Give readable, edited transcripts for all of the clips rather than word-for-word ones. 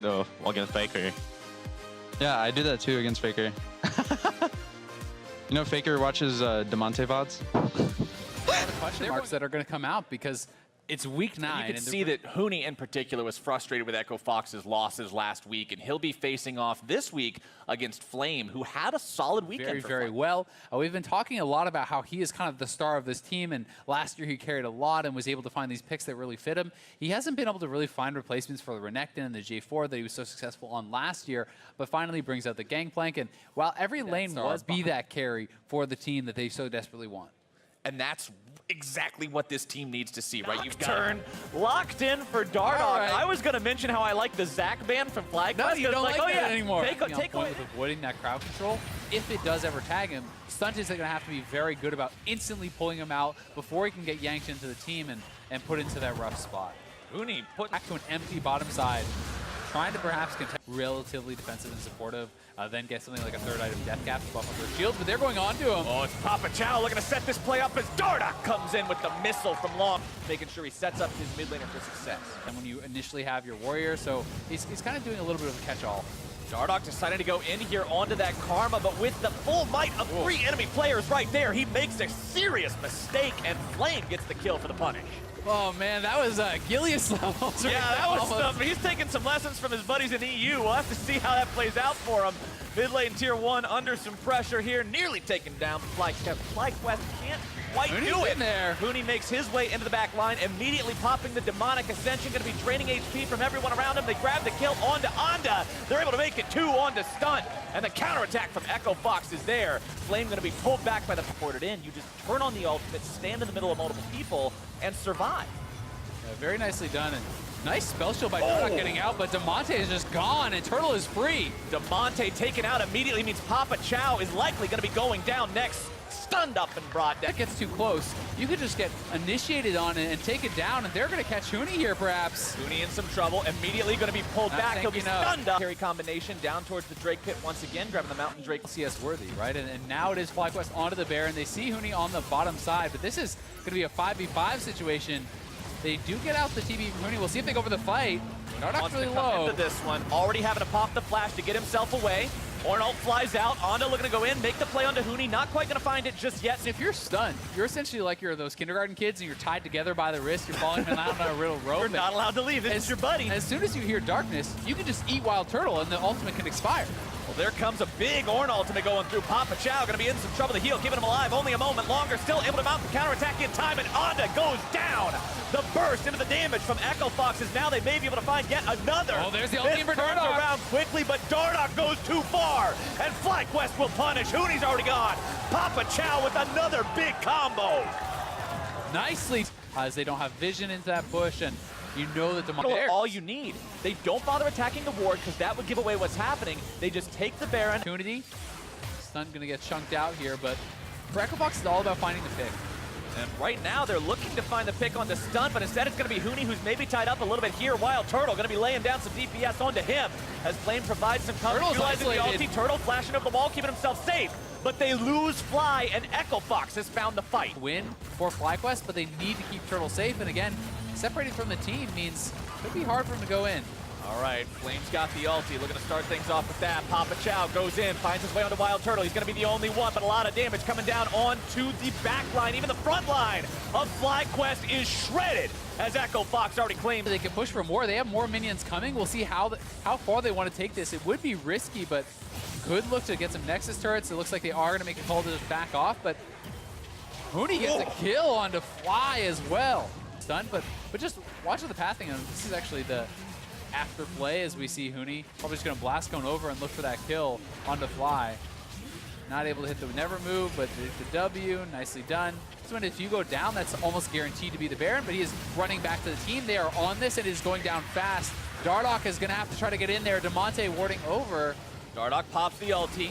though against Faker. Yeah, I do that too against Faker. You know, Faker watches Demonte VODs. A lot of question marks that are going to come out because it's week 9. And you can see that Huni in particular was frustrated with Echo Fox's losses last week, and he'll be facing off this week against Flame, who had a solid weekend. Very well. We've been talking a lot about how he is kind of the star of this team, and last year he carried a lot and was able to find these picks that really fit him. He hasn't been able to really find replacements for the Renekton and the J4 that he was so successful on last year, but finally brings out the Gangplank, and while every lane will be that carry for the team that they so desperately want. And that's exactly what this team needs to see, right? You've turned locked in for Dardoch. Right. I was going to mention how I like the Zac ban from FlyQuest. No, you don't like that anymore. Take away with avoiding that crowd control. If it does ever tag him, Stunt is going to have to be very good about instantly pulling him out before he can get yanked into the team and put into that rough spot. Huni put back to an empty bottom side, trying to perhaps contest relatively defensive and supportive, then get something like a third item death cap to buff up their shields, but they're going on to him. Oh, it's Papa Chow looking to set this play up as Dardoch comes in with the missile from long, making sure he sets up his mid laner for success. And when you initially have your warrior, so he's kind of doing a little bit of a catch-all. Dardoch decided to go in here onto that Karma, but with the full might of 3 enemy players right there, he makes a serious mistake, and Flame gets the kill for the punish. Oh man, that was Gilius levels. Yeah, that was stuff. He's taking some lessons from his buddies in EU. We'll have to see how that plays out for him. Mid lane tier 1 under some pressure here, nearly taken down. FlyQuest can't quite do it. There. Huni makes his way into the back line, immediately popping the Demonic Ascension, going to be draining HP from everyone around him. They grab the kill onto Onda. They're able to make it 2 onto Stunt, and the counterattack from Echo Fox is there. Flame going to be pulled back by the ported in. You just turn on the ultimate, stand in the middle of multiple people, and survive. Yeah, very nicely done. And nice spell shield by Dardoch getting out, but Demonte is just gone, and Turtle is free. Demonte taken out immediately means Papa Chow is likely going to be going down next. Stunned up and brought down. That gets too close. You could just get initiated on it and take it down, and they're going to catch Huni here, perhaps. Huni in some trouble, immediately going to be pulled back. He'll be stunned up. Carry combination down towards the Drake pit once again, grabbing the Mountain Drake. CS worthy, right? And now it is FlyQuest onto the Baron. They see Huni on the bottom side, but this is going to be a 5v5 situation. They do get out the TB from Huni. We'll see if they go for the fight. Dardoch's really low. Into this one, already having to pop the flash to get himself away. Ornalt flies out, Onda looking to go in, make the play onto Huni, not quite going to find it just yet. If you're stunned, you're essentially like you're those kindergarten kids and you're tied together by the wrist, you're falling down on a real rope. You're not allowed to leave, it's your buddy. As soon as you hear darkness, you can just eat Wild Turtle and the ultimate can expire. Well, there comes a big Ornn ultimate going through. Papa Chow going to be in some trouble to heal, keeping him alive only a moment longer, still able to mount the counterattack in time, and Onda goes down. The burst into the damage from Echo Foxes. Now they may be able to find yet another. Oh, there's the ultimate for turns Dardoch. Around quickly, but Dardoch goes too far, and FlyQuest will punish. Huni's already gone. Papa Chow with another big combo. Nicely, as they don't have vision into that bush, and you know that the all you need. They don't bother attacking the ward because that would give away what's happening. They just take the Baron. Opportunity. Stunt gonna get chunked out here, but for Echo Fox, it's all about finding the pick. And right now, they're looking to find the pick on the Stunt, but instead it's going to be Huni, who's maybe tied up a little bit here. Wild Turtle going to be laying down some DPS onto him as Flame provides some cover. Utilizing the ulti, Turtle flashing over the wall, keeping himself safe. But they lose Fly, and Echo Fox has found the fight. Win for FlyQuest, but they need to keep Turtle safe. And again, separating from the team means it could be hard for him to go in. All right, Flame's got the ulti, looking to start things off with that. Papa Chow goes in, finds his way onto Wild Turtle. He's going to be the only one, but a lot of damage coming down onto the back line. Even the front line of FlyQuest is shredded as Echo Fox already claimed. They can push for more. They have more minions coming. We'll see how far they want to take this. It would be risky, but could look to get some Nexus turrets. It looks like they are going to make a call to just back off, but Huni gets a kill onto Fly as well. Stunned, but just watching the pathing, and this is actually the after play as we see Huni probably just going to blast cone over and look for that kill onto Fly. Not able to hit the never move, but the W, nicely done. So if you go down, that's almost guaranteed to be the Baron, but he is running back to the team. They are on this, and it is going down fast. Dardoch is going to have to try to get in there. Demonte warding over. Dardoch pops the ulti.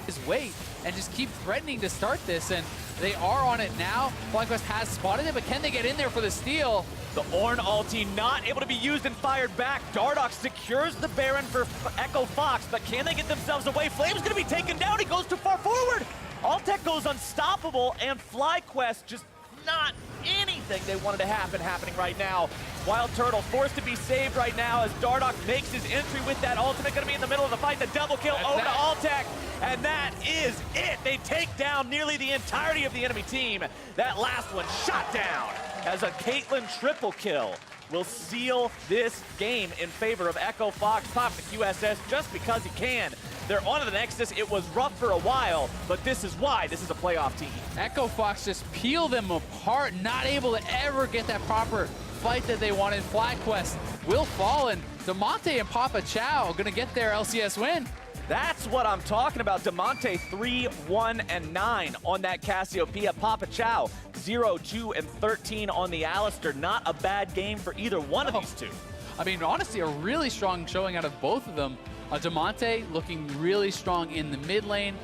His weight and just keep threatening to start this, and they are on it now. FlyQuest has spotted it, but can they get in there for the steal? The Ornn ulti not able to be used and fired back. Dardoch secures the Baron for Echo Fox, but can they get themselves away? Flame's gonna be taken down, he goes too far forward. Altec goes unstoppable, and FlyQuest just not any anything they wanted to happen happening right now. Wild Turtle forced to be saved right now as Dardoch makes his entry with that ultimate. Going to be in the middle of the fight. The double kill over to Altec. And that is it. They take down nearly the entirety of the enemy team. That last one shot down as a Caitlyn triple kill will seal this game in favor of Echo Fox. Pop the QSS just because he can. They're on to the Nexus. It was rough for a while, but this is why this is a playoff team. Echo Fox just peel them apart, not able to ever get that proper fight that they wanted. FlyQuest will fall, and Demonte and Papa Chow are going to get their LCS win. That's what I'm talking about. Demonte 3-1-9 on that Cassiopeia. Papa Chow 0-2 and 13 on the Alistair. Not a bad game for either one of these two. I mean, honestly, a really strong showing out of both of them. Demonte looking really strong in the mid lane,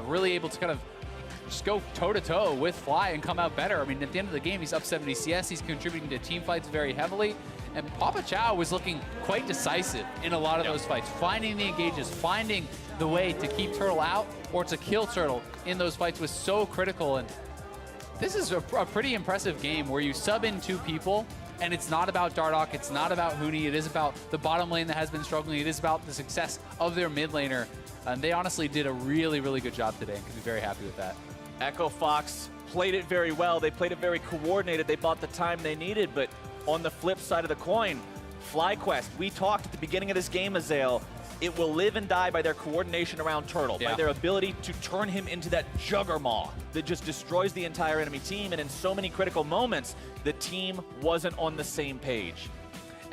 really able to kind of just go toe-to-toe with Fly and come out better. I mean, at the end of the game, he's up 70 CS. He's contributing to team fights very heavily. And Papa Chow was looking quite decisive in a lot of those fights, finding the engages, finding the way to keep Turtle out or to kill Turtle in those fights was so critical. And this is a pretty impressive game where you sub in two people, and it's not about Dardoch, it's not about Huni, it is about the bottom lane that has been struggling, it is about the success of their mid laner. And they honestly did a really, really good job today and can be very happy with that. Echo Fox played it very well. They played it very coordinated. They bought the time they needed, but on the flip side of the coin, FlyQuest, we talked at the beginning of this game, Azael, it will live and die by their coordination around Turtle, by their ability to turn him into that juggernaut that just destroys the entire enemy team. And in so many critical moments, the team wasn't on the same page.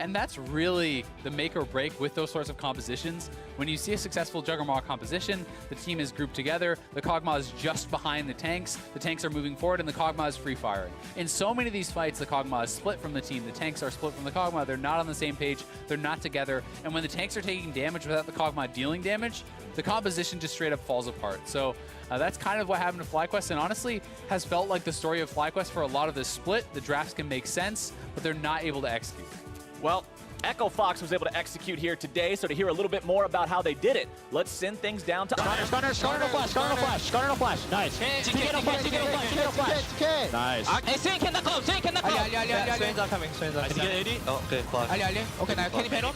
And that's really the make or break with those sorts of compositions. When you see a successful Juggernaut composition, the team is grouped together, the Kog'Maw is just behind the tanks are moving forward, and the Kog'Maw is free firing. In so many of these fights, the Kog'Maw is split from the team, the tanks are split from the Kog'Maw, they're not on the same page, they're not together, and when the tanks are taking damage without the Kog'Maw dealing damage, the composition just straight up falls apart. So that's kind of what happened to FlyQuest, and honestly has felt like the story of FlyQuest for a lot of this split. The drafts can make sense, but they're not able to execute. Well, Echo Fox was able to execute here today, so to hear a little bit more about how they did it, let's send things down to Stunner flash. Nice. Nice. Swain can the club, Swain can the club. Swain's are coming. Okay, now Kenny Pedal.